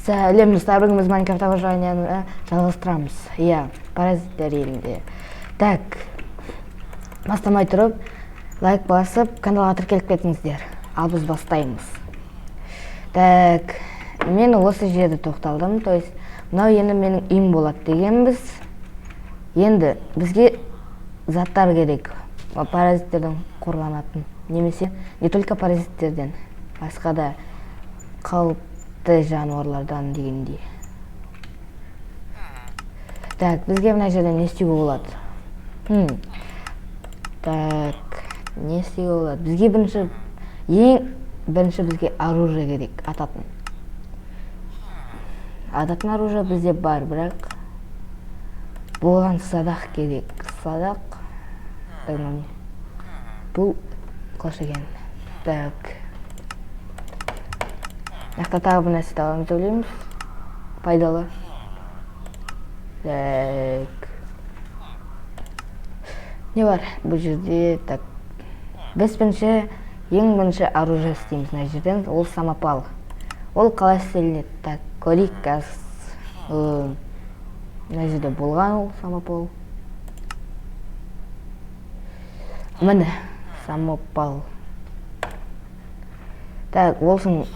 Сәлем достар, бүгін біз Майнкрафт обожанияны жалғастырамыз. Иә, паразиттер елінде. Так, бастамай тұрып, лайк басып, каналға тіркеліп кетіңіздер. Ал біз бастаймыз. Так, мен осы жерде тоқталдым. То есть, мынау енді менің үйім болады дегенбіз. Енді бізге заттар керек. Паразиттерден қорғанатын. Немесе не только паразиттерден, басқа да қауіпті жануарлардан дегендей. Так, бізге мына жерде не істеуге болады? Так, не істеуге болады? Бізге ең бірінші бізге оружие керек, ататын. Ататын оружие бізде бар, бірақ болған садақ керек. Садақ, бұл қош екен. Так, Яқта тағы бір нәрсе табамыз деп ойлаймыз. Пайдалы. Так. Не бар бұл жерде? Так. Біз ең бірінші оружие істейміз мына жерден. Ол самопал. Ол қалай істелінеді? Так, көрейік қазір. Мына жерде болған ол самопал. Міне, самопал. Так, болсын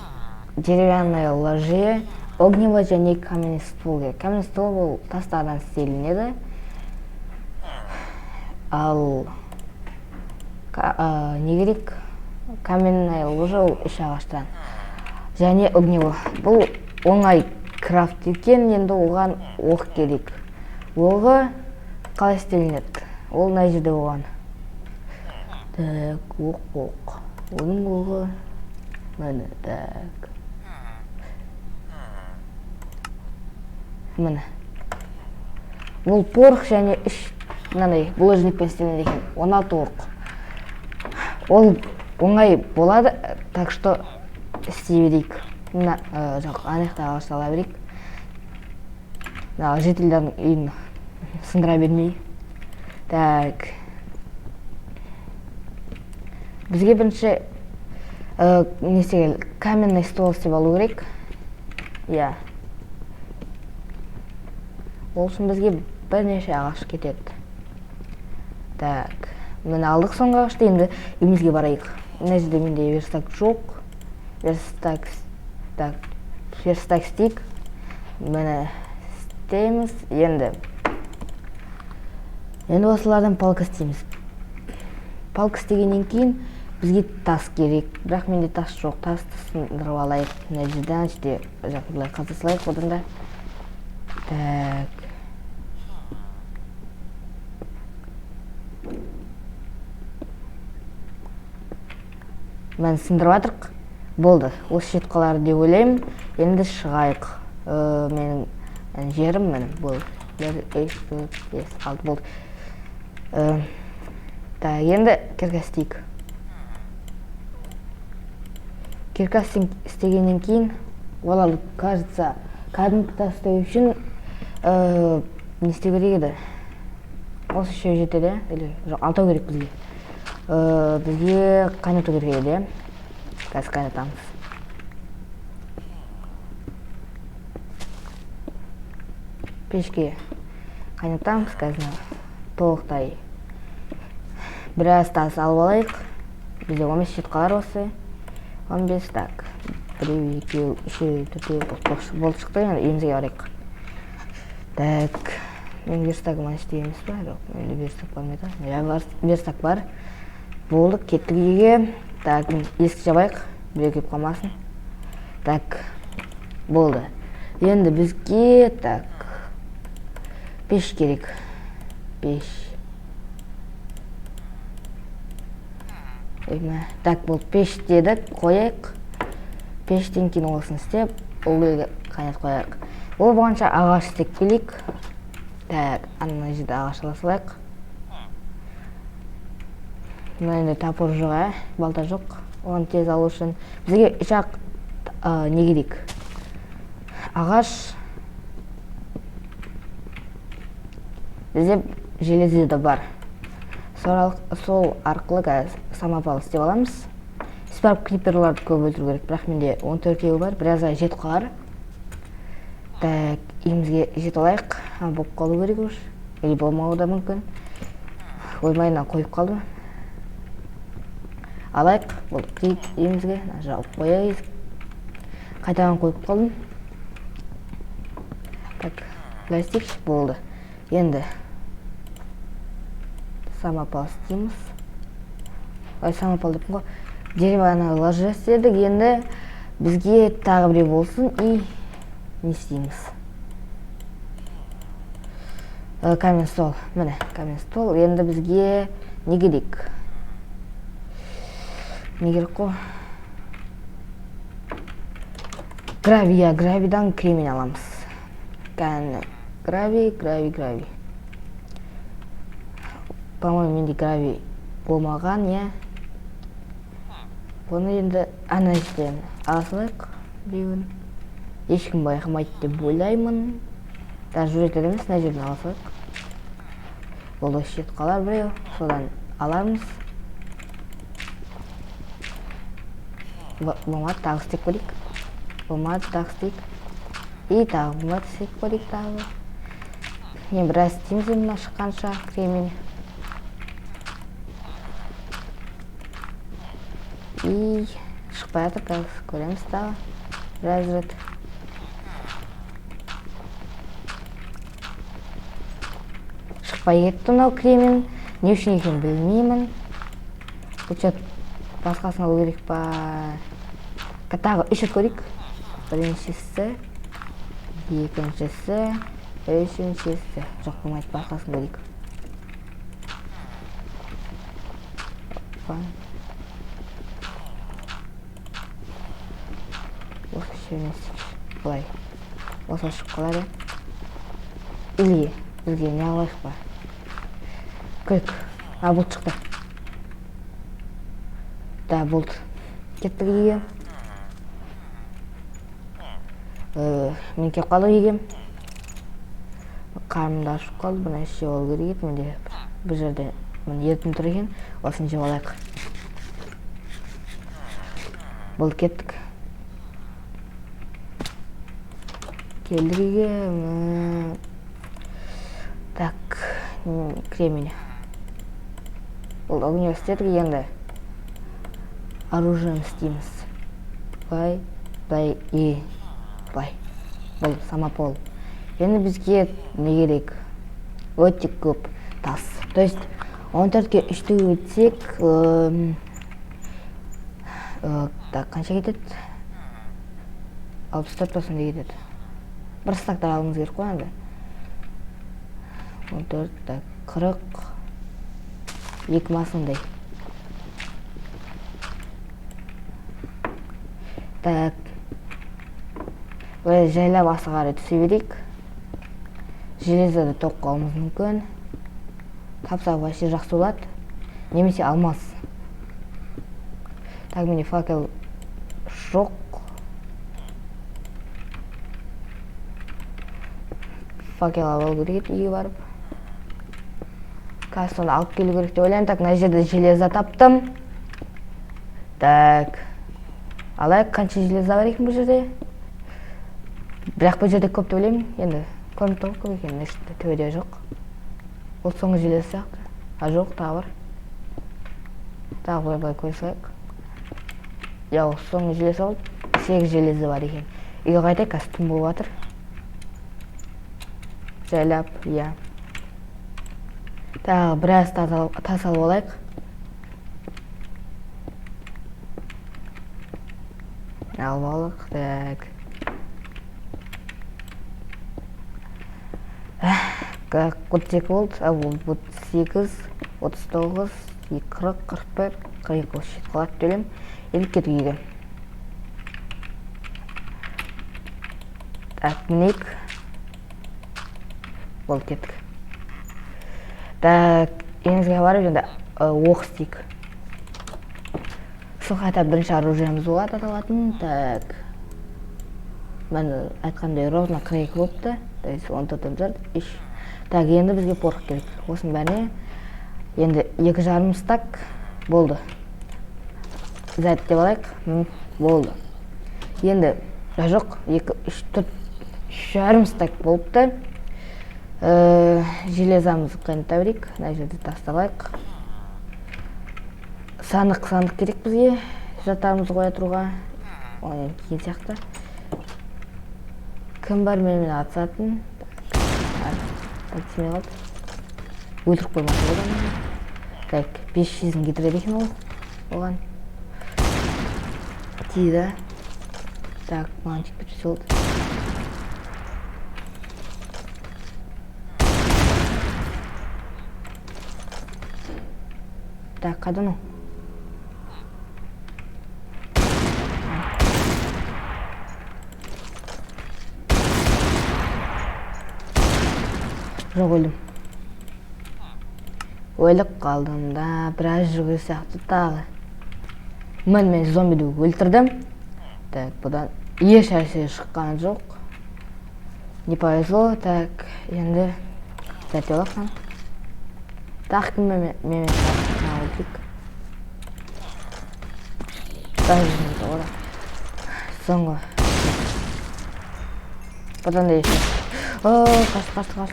деревянное ложи, огнево және каменный ствол керек. Каменный ствол ол тастардан істелінеді. Ал не керек? Каменное ложи ол үш ағаштан. Және огнево. Бұл оңай крафт екен, енді оған оқ керек. Оғы қалай істелінеді? Ол мына жерде оған. Так, оқ. Оның оғы міне, так. Міне. Бұл порох және булыжникпен істелінеді екен. 16 оқ. Ол оңай болады, так что істей берейік. Жоқ, анаяқта ағашты ала берейік. Жителдердің үйін сындыра бермей. Так. Бізге бірінші каменный стол істеп алу керек. Иә. Ол үшін бізге бірнеше ағаш кетеді. Так, мен алдық соңғы ағашты, енді үйімізге барайық. Мына жерде менде верстак жоқ. Верстак стик. Мені істейміз. Енді осылардан палка істейміз. Палка істегеннен кейін бізге тас керек. Бірақ менде тас жоқ. Тасты сындырып алайық. Мына жерден былай қазасылайық одан да. Так. Мен сындырып атырық. Болды. Осы шет қалар деп ойлаймын. Енді шығайық. Менің жерім мені болды. 1, 2, 3, 4, 5, 6 болды. Так, енді кірка істейік. Кірка істегеннен кейін, оларды, кажется, кәдімгі тастау үшін не істеу керек еді? Осы үшеу жетеді, жоқ, 6 керек бізге. Бізге қайнату керек еді. Қазір қайнатамыз. Пешке қайнатамыз қазір толықтай. Біраз тас алып алайық. Бізде 15 шет қалар осы. 15, так. 1, 2, 3, 4, болды шықты. Енді үйімізге барайық. Так. Мен верстагыма істейміз ба? Жоқ, менде верстак бар ма еді? Верстак бар. Болды, кеттік үйге. Так, ескі жабайық. Біреу кеп қалмасын. Так. Болды. Енді бізге, так. Пеш керек. Пеш. Так, болды. Пеш дедік, қойайық. Пештен кейін олысын істеп, олыға қайнат қойайық. Ол болғанша ағаш істеп келейік. Так, ана жерде ағаш ала салайық. Мына енді топор жоқ, балта жоқ. Оған тез алу үшін бізге жақ не керек? Ағаш. Бізде железі де бар. Сол арқылы самопал істеп аламыз. Спарк криперларды көп өлтіру керек, бірақ менде 14 бар, біразға жетіп қалар. Так, үйімізге жетіп алайық. Болып қалу керек уже. Или болмауы да мүмкін. Оймайынан қойып қалдым. Алайық, бұл кірейік үйімізге. Жауып қояйыз. Қайтадан қойып қалдым. Так, пластик болды. Енді самопал істейміз. Ой, самопал деппін ғой. Деревянный ложа істедік. Енді бізге тағы біреу болсын и не істейміз. Камен стол. Міне, камен стол. Енді бізге не керек? Не керек қой? Гравия. Гравидан кремень аламыз. Гравий. По-моему, менде гравий болмаған, я. Бұны енді ана істен аласылайық біреуін. Ешкім байқамайды деп ойлаймын. Даже жүретін емес, мына жерден аласылайық. Бұл да шет қалар біреу, содан алармыз. Болмады, тағы істеп көрейік. Болмады, тағы істейік. И тағы болмады, істеп көрейік тағы. Мен біраз істейміз енді шыққанша кремень. И шықпай жатыр, қазір көреміз тағы. Біраз рет. Шықпай кетті мынау кремень. Не үшін екенін білмеймін. Бұл басқасын алу керек па. Тағы үш рет көрейік. Біріншісі, екіншісі, үшіншісі. Жоқ, болмайды, басқасын көрейік. Осы шөмесік. Бұлай. Осы шығып қалады. Бізге не алайық па? Көрік. Бұлт шықты. Да, бұлт. Кеттік егем. Мен кеп қалды егем. Қарымда ашып қалды. Бұны іші ол керек еді. Менде бір жерде ертім тұр екен. Осын жеп алайық. Бұлт кеттік. Келдік егем. Так, кремень. Бұл университетке енді оружием істейміз. Бұлай. Бұл самопол. Енді бізге не керек? Өте көп тас. То есть 14-ке 3-ті өтсек, так, қанша кетеді? 64% кетеді. Бір стактар алыңыз керек қой енді. 14, так, 40, 2 масындай. Так, böyle жайлап асығары түсе берейік. Железоды тоққа алуымыз мүмкін. Тапса вообще жақсы болады. Немесе алмаз. Так, менде факел жоқ. Факел алу керек үйге барып. Қазір соны алып келу керек деп ойлаймын. Так, мына жерде железо таптым. Так, алайық, қанша железо бар екен бұл жерде? Бірақ бұл жерде көп деп ойлаймын. Енді көрініп тұр көп екен, ешті төбеде жоқ. Бұл соңғы железо сияқты. Жоқ, тағы бар. Тағы былай қоя салайық. Яу, соңғы железо болды. 8 железо бар екен. Үйге қайтайық, қазір түн болып жатыр. Жайлап, иә. Тағы біраз тас алып алайық. Алып алайық, так. Как 42 болды, бұл 8, 39, 40, 41, 42 шет қалады төлем. Елік кетіп еді. Так, мінейік. Болды кеттік. Так, еңізге барып енді оқ істейік. Сол қайта бірінші оружиеміз болады аталатын. Так, мен айтқандай ровно 42 болыпты. То есть 14 иш. Так, енді бізге порық керек. Осының бәріне енді 2,5 стак болды. Зәт деп алайық. Болды. Енді жоқ, 2, 3, 4, 3,5 стак болыпты. Железамызды қайната берейік. Мына жерде тасталайық. Сандық керек бізге. Жатарымызды қоя тұруға. Ол кейін сияқты. Кім бар менімен атысатын? Атысымай қалды. Өлтіріп қоймасы одан. Так, 500-ін кетіреді екен ол. Оған. Тиді. Так, маған тек кетсе болды. Так, қайдан ол? Жоқ, өлдім. Өліп қалдым да, біраз жүрген сияқты тағы. Мен зомбиді өлтірдім. Так, бұдан еш нәрсе шыққан жоқ. Не повезло. Так, енді сәте олақсан. Так, кім мен өлтірік. Так, жүрген ода. Соңғы. Бұдан да еші. Қашты.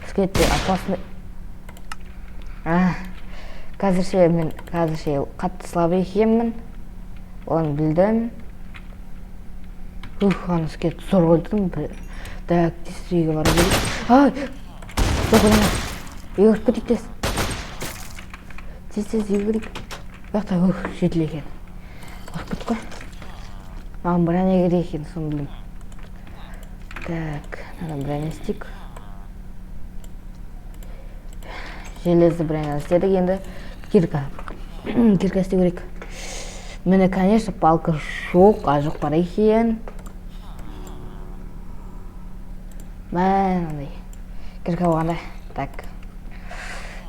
Скетте опасный. Қазірше мен қатты слабый екенмін. Оны білдім. Аны скет зор өлтірдім. Так, тез үйге бару керек. Жоқ олама. Үйге ұрып кетейік тез. Тез үйге керек. Бақта жетіл екен. Ұрып кет қой. Маған броня керек екен, соны білдім. Так, надо броня істейік. Железді броня істедік, енді кирка істеу керек. Міне, конечно, палка жоқ бар екен. Мен кирка болғанда. Так.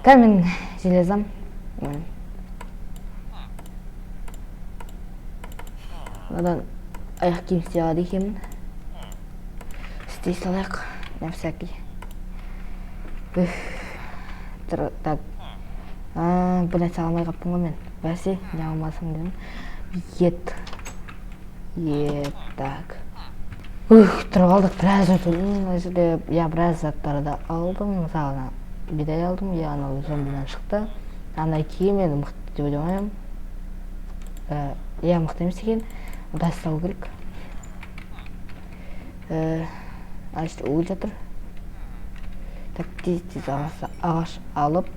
Мен железам. Одан аяқ киім істей алады екенмін. Істей салайық. На всякий. Так. Бұл нәрсе алмай қаптым ғой мен. Бәсе, не алмасам дедім. Ет. Так. Тұрып алдық, біраз отырдым. Біраз заттарды алдым. Мысалы, бидай алдым. Анау зомбидан шықты. Андай киім енді мықты деп ойламаймын. Мықты емес екен. Дас салу керек. Ашты өл жатыр. Так, тез ағаш алып,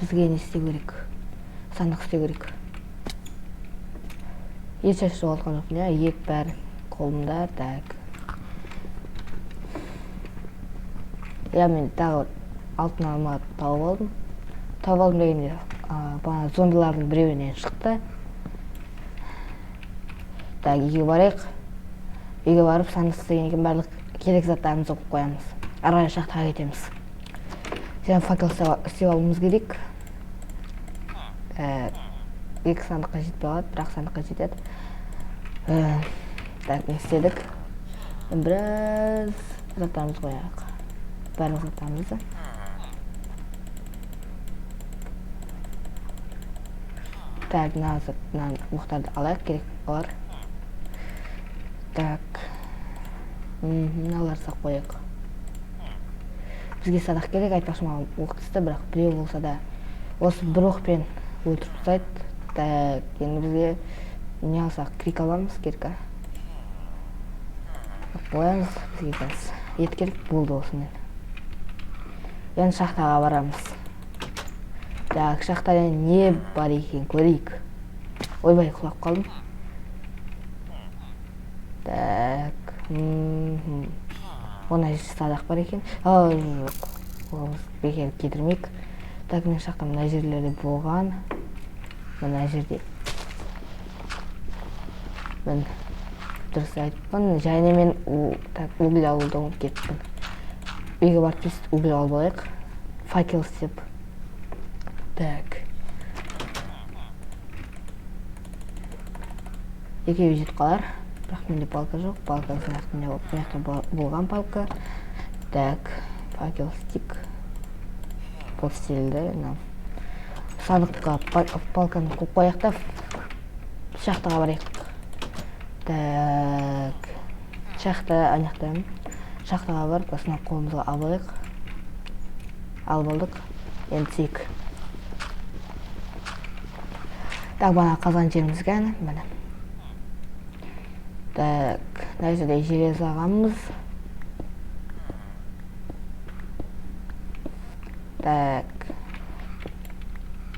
бізге не істеу керек? Сандық істеу керек. Ет шашы жоғалтқан жоқпын, ет бәрі қолымда. Так. Мен тағы алтын алма тауып алдым. Тауып алдым дегенде, бана зомбилардың біреуінен шықты. Так, үйге барайық. Үйге барып, сандық істеген екен барлық керек заттарымызды оқып қоямыз. Арай шахтаға кетеміз. Сен факел істеп алуымыз керек. Екі сандыққа жетпей қалады, бірақ сандыққа жетеді. Так, не істедік. Біраз заттарымыз қояйық. Барлық заттарымызды. Так, мына мұқтарды алайық, керек олар. Так. Мыналар сақ қояйық. Бізге садақ керек, айтпақшы маған оқтысты, бірақ біреу болса да осы бір оқпен өлтіріп тастайды. Так, енді бізге не алсақ, крик аламыз, керка. Қоямыз, бізге қазір ет керек болды осымен. Енді шахтаға барамыз. Так, шахтада не бар екен көрейік. Ойбай, құлап қалдым. Так, Ona садақ бар екен. Жоқ, бекер кетірмейік. Так, мен шақтам мына жерлерде болған. Мына жерде. Мен дұрыс айтпын. Және мен уголь алуды ұмытып кеттім. Үйге барып тез уголь алып алайық. Факел істеп. Так. Екеуі жетіп қалар. Бірақ менде палка жоқ. Палка болған палка. Так, факел стик. Постелді. Сандыққа палканы қойып қояқ та шахтаға барайық. Так. шахта ана жақтамын. Шахтаға барып осыны қолымызға алып алайық. Алып алдық. Енді тиік. Так, бана қазған жерімізге ана, міне. Так, мына жерде железо алғанбыз. Так.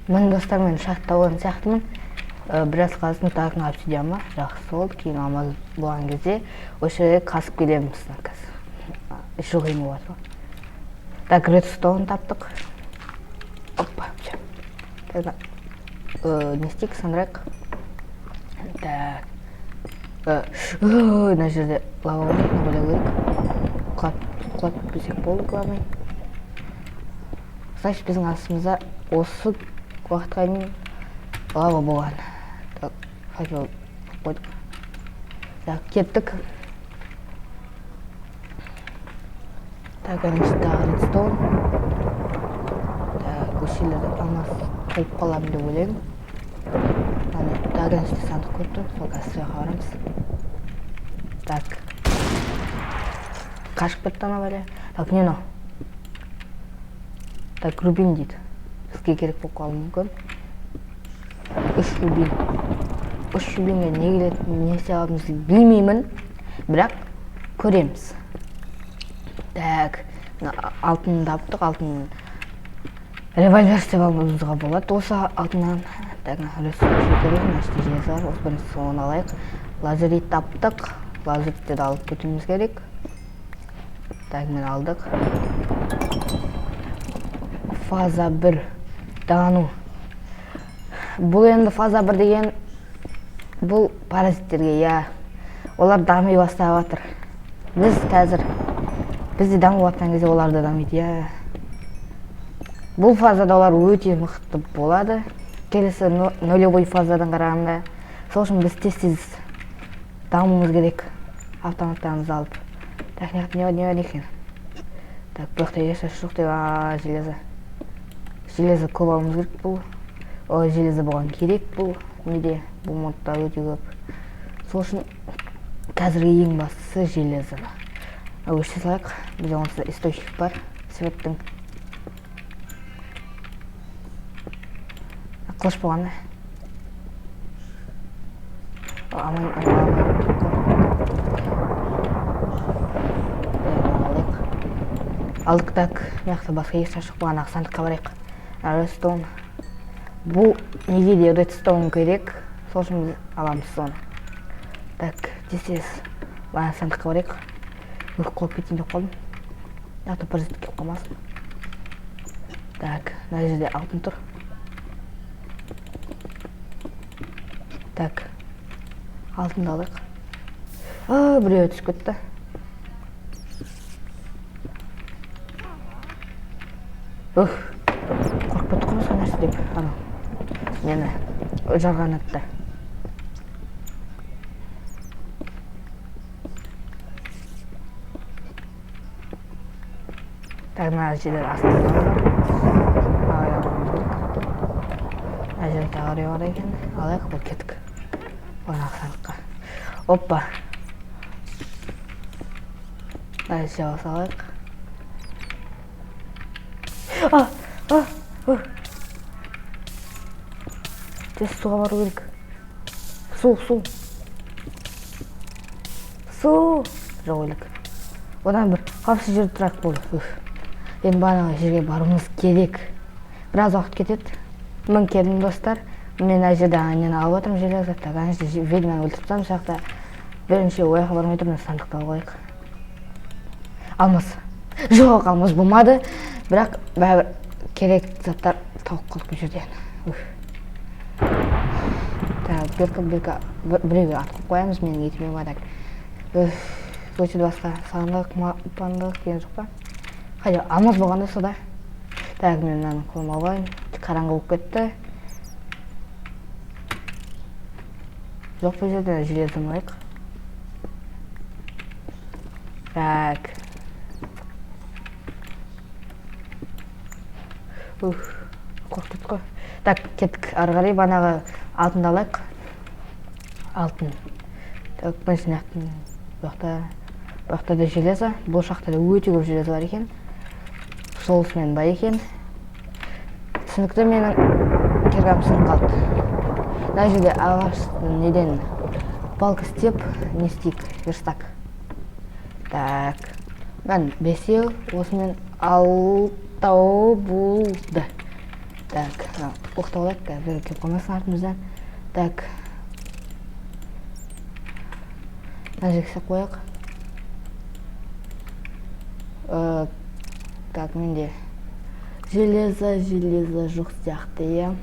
Мен достар, мен шахта болған сияқтымын. Біраз қаздым, тағын обсидиан бар. Жақсы болды. Кейін алмаз болған кезде осы жерге қасып келеміз қазір. Ішу қиын болады. Так, редстоун таптық. Опа, все. Не істейік, сандырайық. Так. Мына жерде лава бар, ойлау керек. Құлап бізек болды, главный. Значит, біздің астымызда осы уақытқа дейін лава болған. Так, хотел қойдық. Так, кеттік. Так, әншідағы редстоун. Так, өшелерді алмас қойып қаламын деп ойлаймын. Так, әншіде сандық көрді, сол кәсіге қарамыз. Так. Қашып кетті ана бәле. Так, не мынау? Так, рубин дейді. Бізге керек болып қалуы мүмкін. 3 рубин. 3 рубинге не келетінін, не істей аламызды білмеймін, бірақ көреміз. Так, алтын таптық, алтын револьвер істеп алуымызға болады. Осы алтыннан так, железо бар, осы бірінші соны алайық. Лазерит таптық. Лазеритті де алып кетуіміз керек. Так, мен алдық. Фаза 1 даму. Бұл енді фаза 1 деген бұл паразиттерге, я. Олар дами бастап жатыр. Біз қазір бізде дамып жатқан кезде олар да дамиды, я. Бұл фазада олар өте мықты болады. Келесі нолевой фазадан қарағанда. Сол үшін біз тез-тез дамуымыз керек. Автоматтарымызды алып. Так, не бар екен. Так, бұл жақта ешқашан жоқ деп, железо. Железо көп алуымыз керек бұл. Железо болған керек бұл. Неде? Бұл модта өте көп. Сол үшін қазіргі ең бастысы железо. Өште салайық. Бізде онсыз источник бар. Светтің. Қылыш болғанда. Алдық. Так, мияқта басқа ешқашан жоқ болған сандыққа барайық. Редстоун. Бұл неге де редстоун керек. Сол үшін біз аламыз соны. Так, тез-тез бана сандыққа барайық. Өрт қолып кетейін деп қалдым. Мияқта паразит келіп қалмасын. Так, мына жерде алтын тұр. Так, алтынды алайық. Біреу түсіп кетті. Қорқып кетті ғой сол нәрсе деп. Мені жарған атты. Так, мына жерде астында бар. Мына жерде тағы бар екен. Алайық, бұл кеттік. Бана сандыққа. Оппа. Мына жерде жауыз алайық. Тез суға бару керек. Су. Жоқ ойлық. Одан бір қапсыз жерді тұрақ болды. Енді бағанағы жерге баруымыз керек. Біраз уақыт кетеді. Мен келдім достар. Мен ана жерде нені алып отырмын железо. Так, ана жерде ведьманы өлтіріп тастадым жақта. Бірінші ояққа бармай тұрмын, сандықты алып алайық. Алмаз. Жоқ, алмаз болмады. Бірақ бәрібір керек заттар тауып қалдық бұл жерден. Так, біреуге атқып қоямыз, менің етіме бадак. Өте басқа сандық, пандық деген жоқ па? Қайда, алмаз болғанда сода. Так, мен мынаны қолыма алайын. Қараңғы болып кетті. Жоқ, бұл жерде железо алайық. Так. Қорқып қой. Так, кеттік ары қарай банағы алтынды алайық. Алтын. Так, бірінші нақтың бұяқта Бұл жақта да железо. Бұл жақта да өте көп железо бар екен. Соғысымен бай екен. Түсінікті, менің киркам сынып қалды. Мына жерде ағаштың неден балка істеп, не істейік, верстак. Так, мен 5-еу, осымен 6 болды. Так, оқта олайық, бір кеп қоймасын артымыздан. Так, мына жерге істеп қояқ. Так, менде железо жоқ сияқты, е.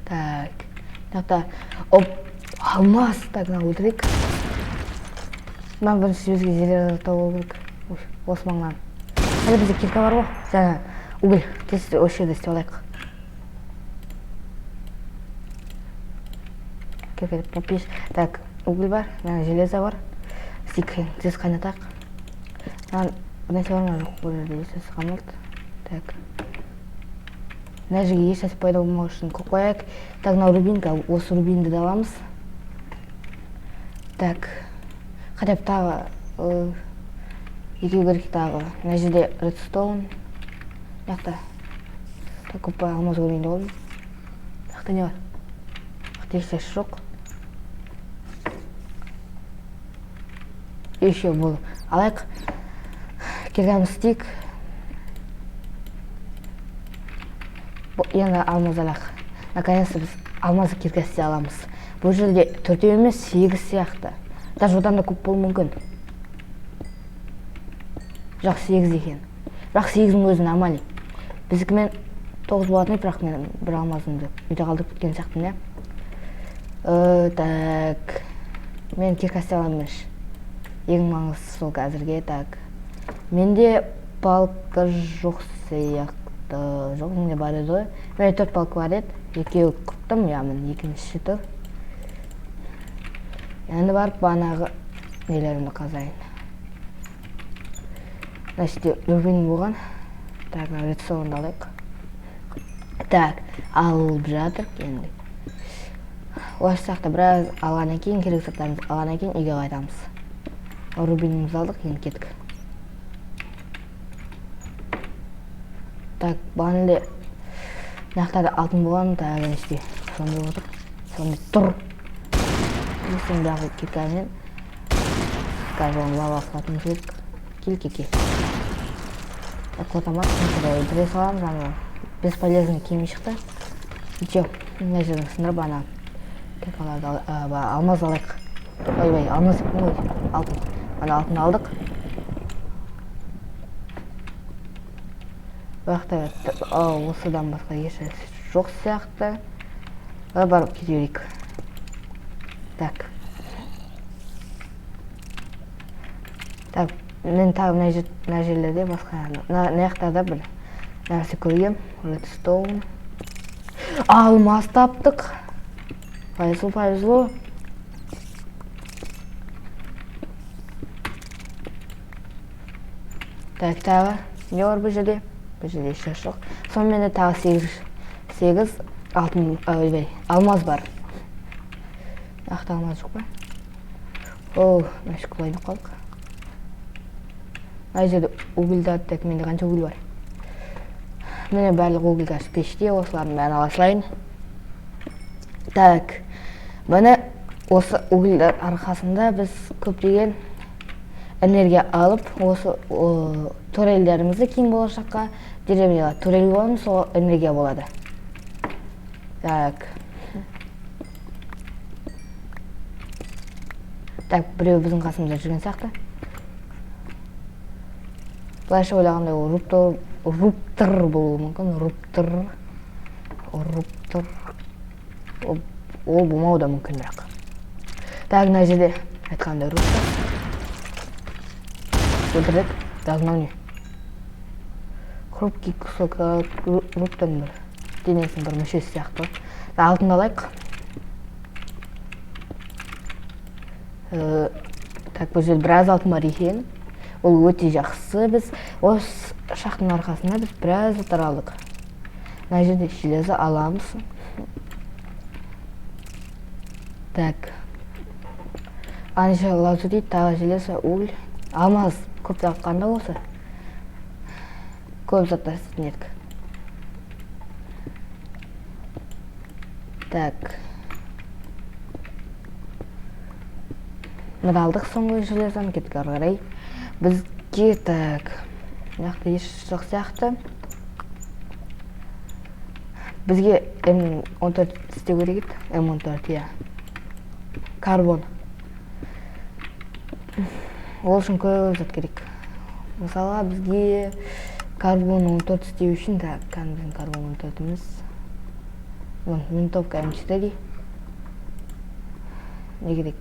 Так, мынақта алмаз. Так, мына өлтірейік. Мен бірінші бізге железо тауып керек. Осы маңнан. Әлі бізде кирка бар ғой. Жаңа уголь. Тез осы жерде істеп алайық. Кирка деп пеш. Так, уголь бар. Мына железо бар. Істейік, тез қайнатайық. Нәрсе бар ма жоқ, бұл жерде ешнәрсе қалмайды. Так. Мына жерге ешнәрсе пайда болмау үшін көп қояйық. Так, мына рубинка, осы рубинді де аламыз. Так. Хотя бы тағы екеу керек тағы. Мына жерде редстоун. Мынаақта. Так, көп алмаз көргенде болдым. Мынаақта не бар? Мынаақта ешнәрсе жоқ. Еще бұл. Алайық. Киркамызды істейік. Енді алмаз алайық. Наконец-то біз алмазды кирка істей аламыз. Бұл жерде 4 емес 8 сияқты. Даже одан да көп болуы мүмкін. Жоқ, 8 екен. Бірақ 8-дің өзі нормальный. Біздікімен 9 болатын, бірақ мен бір алмазымды үйде қалдырып кеткен сияқтымын, иә. Так. Мен кирка істей аламын. Ең маңыздысы сол қазірге. Так. Менде балка жоқ сияқты. Жоқ, менде бар еді ғой. Менде 4 балка бар еді. Екеуі құттым, яғни екінші тұр. Енді барып банағы нелерімді қазайын. Значит, рубин болған. Так, редстоунды алайық. Так, алып жатыр енді. Осы жақта біраз алғаннан кейін, керек заттарымызды алғаннан кейін үйге қайтамыз. Рубинімізді алдық, енді кеттік. Так, банылы нақтады алтын болған, так, әнеште сондай отыр. Сондай тұр. Есен бағы киркамен. Қазір оны лава қылатымыз керек. Кел, кеке. Қотамат, сонда өлтіре саламыз, ана бесполезный кеме шықты. Ничего, мына жердің сындырып, ана киркаларды алмаз алайық. Ой, алмаз деппін ғой, алтын. Ана алтын алдық. Бірақ осыдан басқа ешнәрсе жоқ сияқты. Барып кете берейік. Так. Так, мен тағы мына жерлерде басқа мына жақтарда бір нәрсе көргем. Редстоун. Алмаз таптық. Повезло. Так, тағы не бар бұл жерде? Бұл жерде ешнәрсе жоқ. Сонымен де тағы 8 алтын, алмаз бар. Ақта алмаз жоқ па? Мәшік құлайын қалдық. Мына жерде угілді аттық, менде қанша угіл бар. Міне барлық угіл қазір пеште, осылардың бәрін ала салайын. Так, міне осы угілдер арқасында біз көптеген энергия алып, осы турелдерімізді кейін болашаққа деревняға турел боламыз, сол энергия болады. Так. Так, біреу біздің қасымызда жүрген сияқты. Былайша ойлағандай ол руптыр болуы мүмкін. Руптыр. Ол болмауы да мүмкін бірақ. Так, мына жерде айтқандай руптыр. Өлтірдік. Так, мынау не? Хрупкий кусок руптың бір денесінің бір мүшесі сияқты. Алтын алайық. Так, бұл жерде біраз алтын бар екен. Ол өте жақсы. Біз осы шақтың арқасында біз біраз заттар алдық. Мына жерде железо аламыз. Так. Анша лазурит, тағы железо, уголь. алмаз көп тапқанда болса көп заттар істейтін едік. Так. Мына алдық соңғы железаны, кеттік ары қарай. Бізге так. Мынақты еш жоқ сияқты. Бізге М14 істеу керек еді. М14, иә. Карбон. Ол үшін көп зат керек. Мысалға бізге карбон 14 істеу үшін, так, біздің карбон 14-іміз. Винтовка М4. Не керек?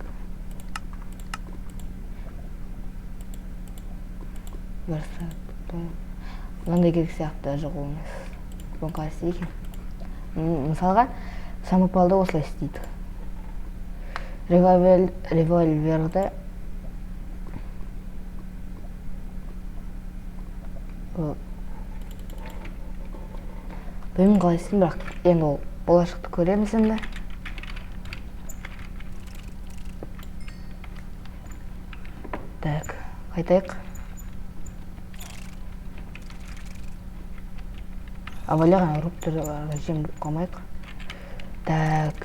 Бір сәтті. Мынандай керек сияқты жоқ емес. Бұны қалай істейді екен? Мысалға, самопалды осылай істейді. Револьверді білмеймін қалай істеймін, бірақ енді ол болашақты көреміз енді. Так, қайтайық. Абайлаған ұрып түрі жем қамайық. Так.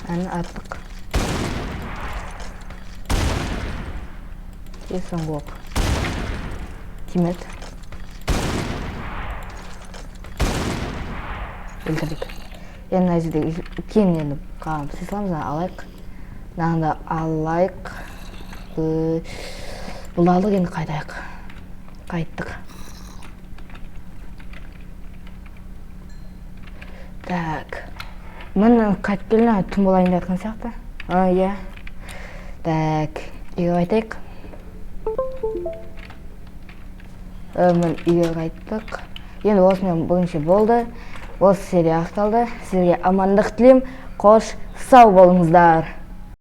Әні аттық. Соңғы оқ. Тимет. Өлтірдік. Енді әзірдегі кен енді қалам сесіламыз, алайық. Нағында алайық. Бұл алдық енді қайтайық. Қайттық. Так. Мен қайтып келін түн болайын жатқан сияқты. Иә. Так. Үйге қайтайық. Мен үйге қайттық. Енді осымен бүгінше болды. Осы серия ақталды. Сізге амандық тілеймін. Қош, сау болыңыздар.